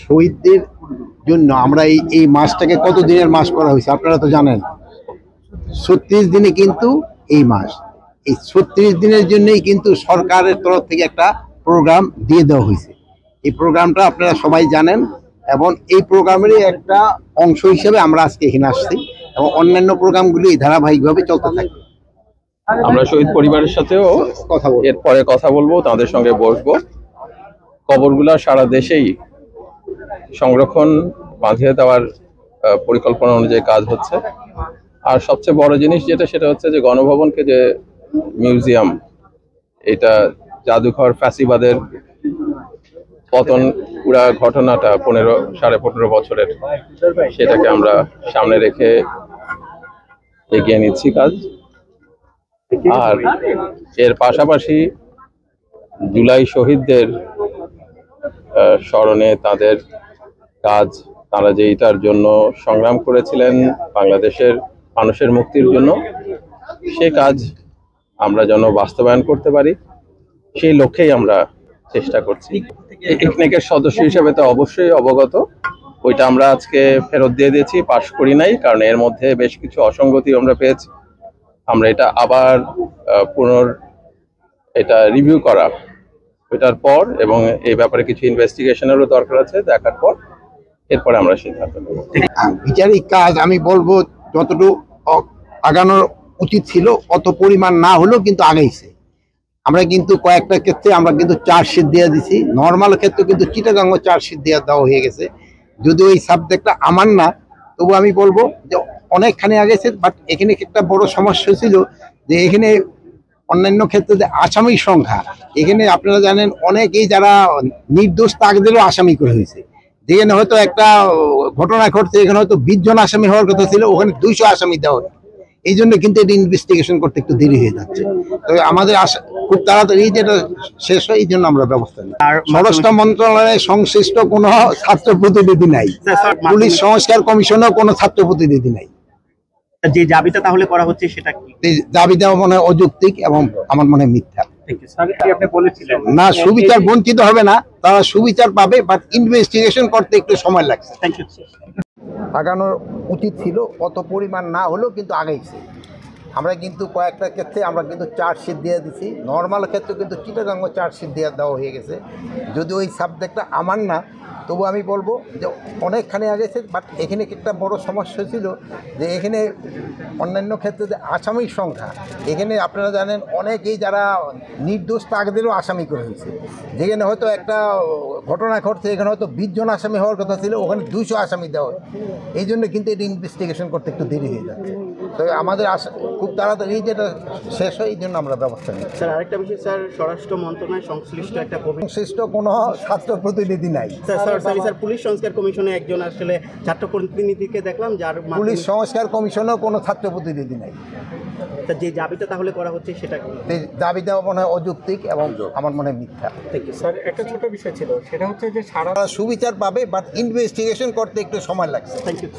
শহীদদের জন্য আমরা এই মাসটাকে কত দিনের মাস করা হয়েছে আপনারা তো জানেন। 36 দিনে কিন্তু এই মাস, এই 36 দিনের জন্যই কিন্তু সরকারের তরফ থেকে একটা প্রোগ্রাম দিয়ে দেওয়া হয়েছে। এই প্রোগ্রামটা আপনারা সবাই জানেন এবং এই প্রোগ্রামেরই একটা অংশ হিসেবে আমরা আজকে এখানে আসছি এবং অন্যান্য প্রোগ্রামগুলি ধারাবাহিকভাবে চলতে থাকবে। আমরা শহীদ পরিবারের সাথেও এরপরে কথা বলবো, তাদের সঙ্গে বসবো। কবরগুলা সারা দেশেই সংরক্ষণ বাঁধিয়ে দেওয়ার পরিকল্পনা অনুযায়ী কাজ হচ্ছে। আর সবচেয়ে বড় জিনিস যেটা হচ্ছে যে গণভবনকে যে মিউজিয়াম, এটা জাদুঘর ফ্যাসিবাদের পতন পুরা ঘটনাটা 15.5 বছরের, সেটাকে আমরা সামনে রেখে এগিয়ে নিচ্ছি কাজ। আর এর পাশাপাশি জুলাই শহীদদের স্মরণে তাদের কাজ, তারা যে এটার জন্য সংগ্রাম করেছিলেন বাংলাদেশের মানুষের মুক্তির জন্য, সে কাজ আমরা যেন বাস্তবায়ন করতে পারি সেই লক্ষ্যেই আমরা চেষ্টা করছি। ইকনেকের সদস্য হিসেবে তো অবশ্যই অবগত, ওইটা আমরা আজকে ফেরত দিয়ে দিয়েছি, পাশ করি নাই, কারণ এর মধ্যে বেশ কিছু অসঙ্গতি আমরা পেয়েছি। আমরা এটা আবার এটা রিভিউ করা ওইটার পর এবং এই ব্যাপারে কিছু ইনভেস্টিগেশনেরও দরকার আছে, দেখার পর এরপরে আমরা সিদ্ধান্ত নেব। বিচারিক কাজ আমি বলবো যতটুকু আগানোর উচিত ছিল অত পরিমাণ না হলেও কিন্তু আগাইছে। আমরা কিন্তু কয়েকটা ক্ষেত্রে আমরা কিন্তু চার্জশিট দিয়ে দিছি, নর্মাল ক্ষেত্রে কিন্তু চিটাগাঙ্গ চার্জশিট দিয়ে দেওয়া হয়ে গেছে। যদিও এই সাবজেক্টটা আমার না, তবু আমি বলবো যে অনেকখানি আগেছে। বাট এখানে একটা বড় সমস্যা ছিল যে এখানে অন্যান্য ক্ষেত্রে যে আসামির সংখ্যা, এখানে আপনারা জানেন অনেকেই যারা নির্দোষ তাকদেরও আসামি করে হয়েছে। যেখানে হয়তো একটা ঘটনা ঘটছে, এখানে হয়তো 20 জন আসামি হওয়ার কথা ছিল, ওখানে 200 আসামি দেওয়া হয়। এই জন্য কিন্তু এটা ইনভেস্টিগেশন করতে একটু দেরি হয়ে যাচ্ছে। তবে আমাদের খুব তাড়াতাড়ি যেটা শেষ হয়, এই জন্য আমরা ব্যবস্থা নিই। স্বরাষ্ট্র মন্ত্রণালয়ে সংশ্লিষ্ট কোনো ছাত্র প্রতিনিধি নাই, পুলিশ সংস্কার কমিশনেও কোনো ছাত্র প্রতিনিধি নাই। যে দাবিটা তাহলে করা হচ্ছে সেটা কি? দাবিটা মনে হয় অযৌক্তিক এবং আমার মনে হয় মিথ্যা। না, সুবিচার বঞ্চিত হবে না, তারা সুবিচার পাবে, বাট ইনভেস্টিগেশন করতে একটু সময় লাগছে। আগানোর উচিত ছিল অত পরিমাণ না হলেও কিন্তু আগাইছে। আমরা কিন্তু কয়েকটা ক্ষেত্রে আমরা কিন্তু চার্জশিট দিয়ে দিছি, নর্মাল ক্ষেত্রে কিন্তু চিটাগাঙ্গ চার্জশিট দিয়ে দেওয়া হয়ে গেছে। যদি ওই সাবজেক্টটা আমার না, তবু আমি বলবো যে অনেকখানি আগেছে। বাট এখানে একটা বড় সমস্যা ছিল যে এখানে অন্যান্য ক্ষেত্রে যে আসামির সংখ্যা, এখানে আপনারা জানেন অনেকেই যারা নির্দোষ তাকদেরও আসামি করে হয়েছে। যেখানে হয়তো একটা ঘটনা ঘটছে, এখানে হয়তো 20 জন আসামি হওয়ার কথা ছিল, ওখানে 200 আসামি দেওয়া হয়। এই জন্য কিন্তু এটা ইনভেস্টিগেশন করতে একটু দেরি হয়ে যাচ্ছে। তবে আমাদের খুব তাড়াতাড়ি যেটা শেষ হয়, এই জন্য আমরা ব্যবস্থা নিই। স্যার আরেকটা বিষয়, স্যার স্বরাষ্ট্র মন্ত্রণালয় সংশ্লিষ্ট সংশ্লিষ্ট কোনো ছাত্র প্রতিনিধি নাই। স্যার পুলিশ সংস্কার কমিশনে একজন আসলে ছাত্র প্রতিনিধিকে দেখলাম, যার পুলিশ সংস্কার কমিশনেও কোনো ছাত্র প্রতিনিধি নাই। যে দাবিটা তাহলে করা হচ্ছে সেটা কি? দাবিটা মনে হয় অযৌক্তিক এবং আমার মনে হয় মিথ্যা। স্যার একটা ছোট বিষয় ছিল, সেটা হচ্ছে যে সারা সুবিচার পাবে, বাট ইনভেস্টিগেশন করতে একটু সময় লাগছে। Thank you.